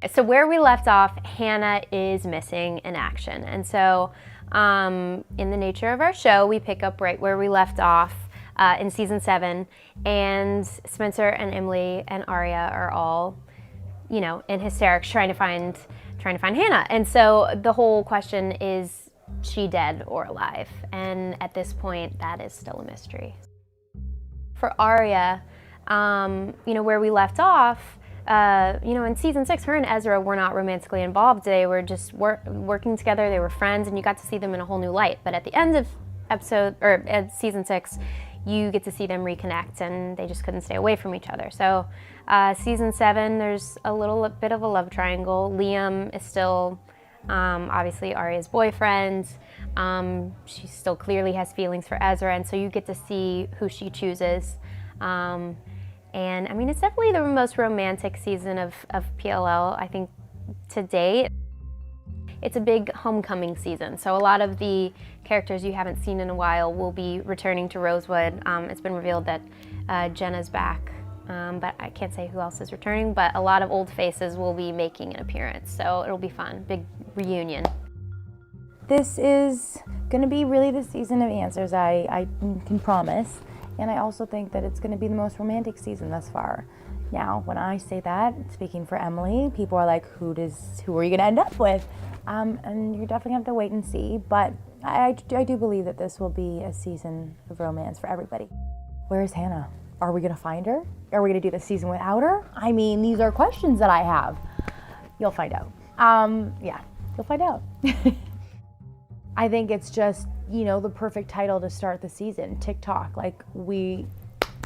So where we left off, Hannah is missing in action. And so in the nature of our show, we pick up right where we left off in season 7. And Spencer and Emily and Aria are all, in hysterics trying to find Hannah. And so the whole question is she dead or alive? And at this point, that is still a mystery. For Aria, where we left off, in season 6, her and Ezra were not romantically involved. They were just working together. They were friends, and you got to see them in a whole new light. But at the end of season 6, you get to see them reconnect, and they just couldn't stay away from each other. So season 7, there's a little bit of a love triangle. Liam is still obviously Aria's boyfriend. She still clearly has feelings for Ezra, and so you get to see who she chooses. And I mean, it's definitely the most romantic season of PLL, I think, to date. It's a big homecoming season, so a lot of the characters you haven't seen in a while will be returning to Rosewood. It's been revealed that Jenna's back, but I can't say who else is returning, but a lot of old faces will be making an appearance, so it'll be fun. Big reunion. This is going to be really the season of answers, I can promise. And I also think that it's going to be the most romantic season thus far. Now, when I say that, speaking for Emily, people are like, who are you going to end up with? And you're definitely going to have to wait and see. But I do believe that this will be a season of romance for everybody. Where's Hannah? Are we going to find her? Are we going to do the season without her? I mean, these are questions that I have. You'll find out. Yeah, you'll find out. I think it's just, the perfect title to start the season, TikTok. Like, we're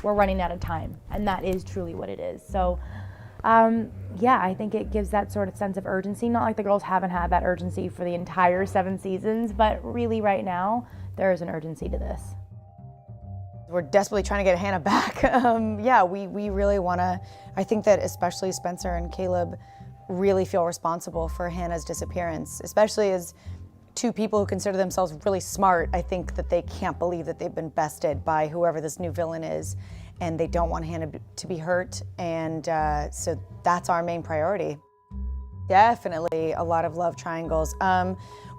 running out of time, and that is truly what it is. So, yeah, I think it gives that sort of sense of urgency. Not like the girls haven't had that urgency for the entire 7 seasons, but really right now, there is an urgency to this. We're desperately trying to get Hannah back. Yeah, we really want to. I think that especially Spencer and Caleb really feel responsible for Hannah's disappearance, especially as 2 people who consider themselves really smart. I think that they can't believe that they've been bested by whoever this new villain is, and they don't want Hannah to be hurt, and so that's our main priority. Definitely a lot of love triangles.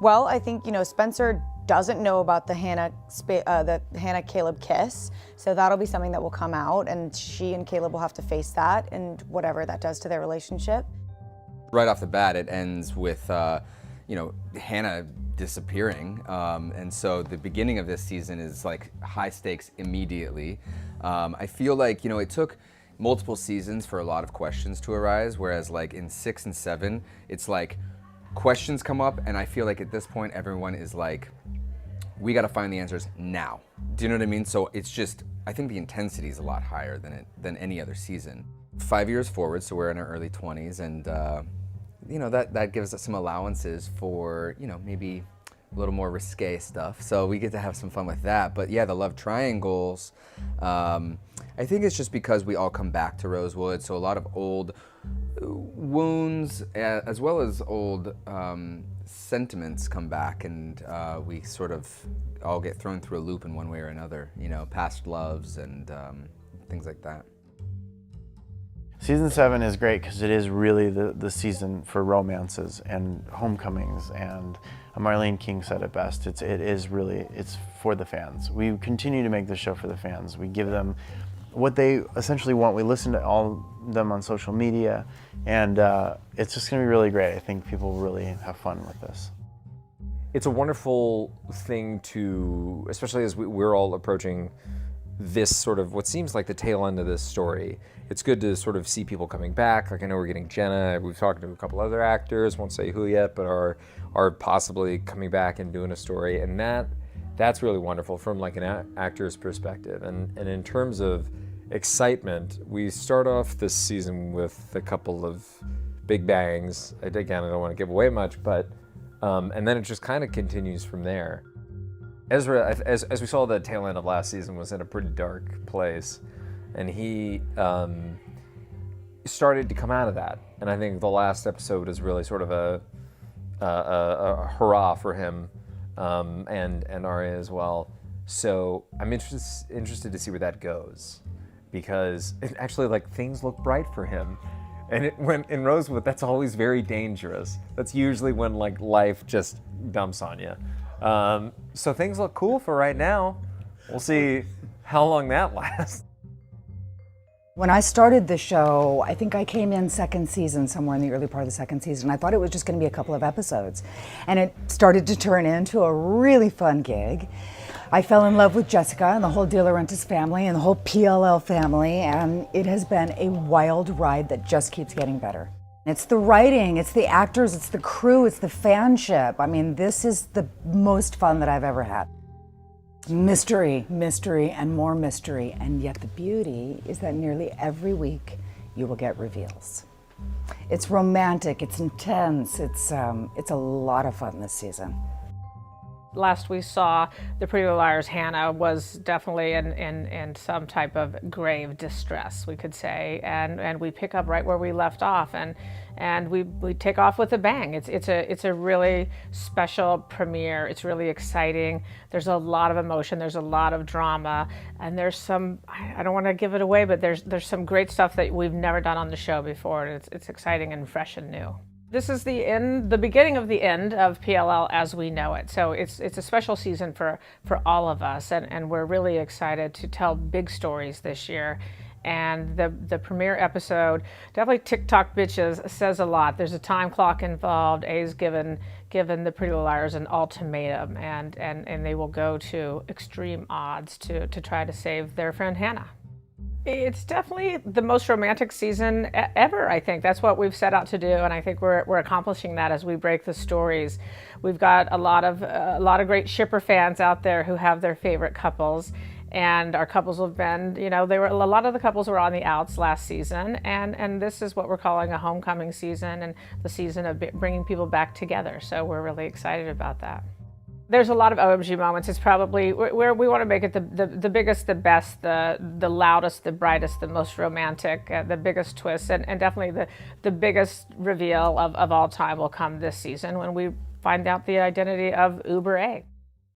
Well, I think, Spencer doesn't know about the Hannah-Caleb kiss, so that'll be something that will come out, and she and Caleb will have to face that and whatever that does to their relationship. Right off the bat, it ends with, Hannah disappearing, and so the beginning of this season is like high stakes immediately. I feel like, it took multiple seasons for a lot of questions to arise, whereas like in 6 and 7, it's like questions come up, and I feel like at this point everyone is like, we got to find the answers now. Do you know what I mean? So it's just, I think the intensity is a lot higher than any other season. 5 years forward, so we're in our early 20s, and that gives us some allowances for, maybe a little more risque stuff. So we get to have some fun with that. But yeah, the love triangles, I think it's just because we all come back to Rosewood. So a lot of old wounds, as well as old sentiments come back, and we sort of all get thrown through a loop in one way or another, past loves and things like that. Season 7 is great because it is really the season for romances and homecomings, and Marlene King said it best. It is really for the fans. We continue to make the show for the fans. We give them what they essentially want. We listen to all of them on social media, and it's just going to be really great. I think people will really have fun with this. It's a wonderful thing to, especially as we're all approaching this sort of what seems like the tail end of this story. It's good to sort of see people coming back. Like, I know we're getting Jenna. We've talked to a couple other actors, won't say who yet, but are possibly coming back and doing a story. And that's really wonderful from like an actor's perspective. And in terms of excitement, we start off this season with a couple of big bangs. Again, I don't want to give away much, but and then it just kind of continues from there. Ezra, as we saw, the tail end of last season was in a pretty dark place, and he started to come out of that. And I think the last episode is really sort of a hurrah for him, and Aria as well. So I'm interested to see where that goes, because it actually, like, things look bright for him. And when in Rosewood, that's always very dangerous. That's usually when like life just dumps on you. So things look cool for right now. We'll see how long that lasts. When I started the show, I think I came in second season, somewhere in the early part of the second season. I thought it was just going to be a couple of episodes. And it started to turn into a really fun gig. I fell in love with Jessica and the whole De Laurentiis family and the whole PLL family, and it has been a wild ride that just keeps getting better. It's the writing, it's the actors, it's the crew, it's the fanship. I mean, this is the most fun that I've ever had. Mystery, mystery, and more mystery, and yet the beauty is that nearly every week you will get reveals. It's romantic, it's intense, it's a lot of fun this season. Last we saw, the Pretty Little Liars Hannah was definitely in some type of grave distress, we could say, and we pick up right where we left off, and we take off with a bang. It's a really special premiere. It's really exciting. There's a lot of emotion. There's a lot of drama, and there's some, I don't want to give it away, but there's some great stuff that we've never done on the show before, and it's exciting and fresh and new. This is the beginning of the end of PLL as we know it. So it's a special season for all of us, and we're really excited to tell big stories this year. And the premiere episode, definitely TikTok bitches, says a lot. There's a time clock involved. A's given the Pretty Little Liars an ultimatum, and they will go to extreme odds to try to save their friend Hannah. It's definitely the most romantic season ever, I think. That's what we've set out to do, and I think we're accomplishing that as we break the stories. We've got a lot of great shipper fans out there who have their favorite couples, and our couples have been, a lot of the couples were on the outs last season, and this is what we're calling a homecoming season, and the season of bringing people back together. So we're really excited about that. There's a lot of OMG moments. It's probably where we want to make it the biggest, the best, the loudest, the brightest, the most romantic, the biggest twist, and definitely the biggest reveal of all time will come this season when we find out the identity of Uber A.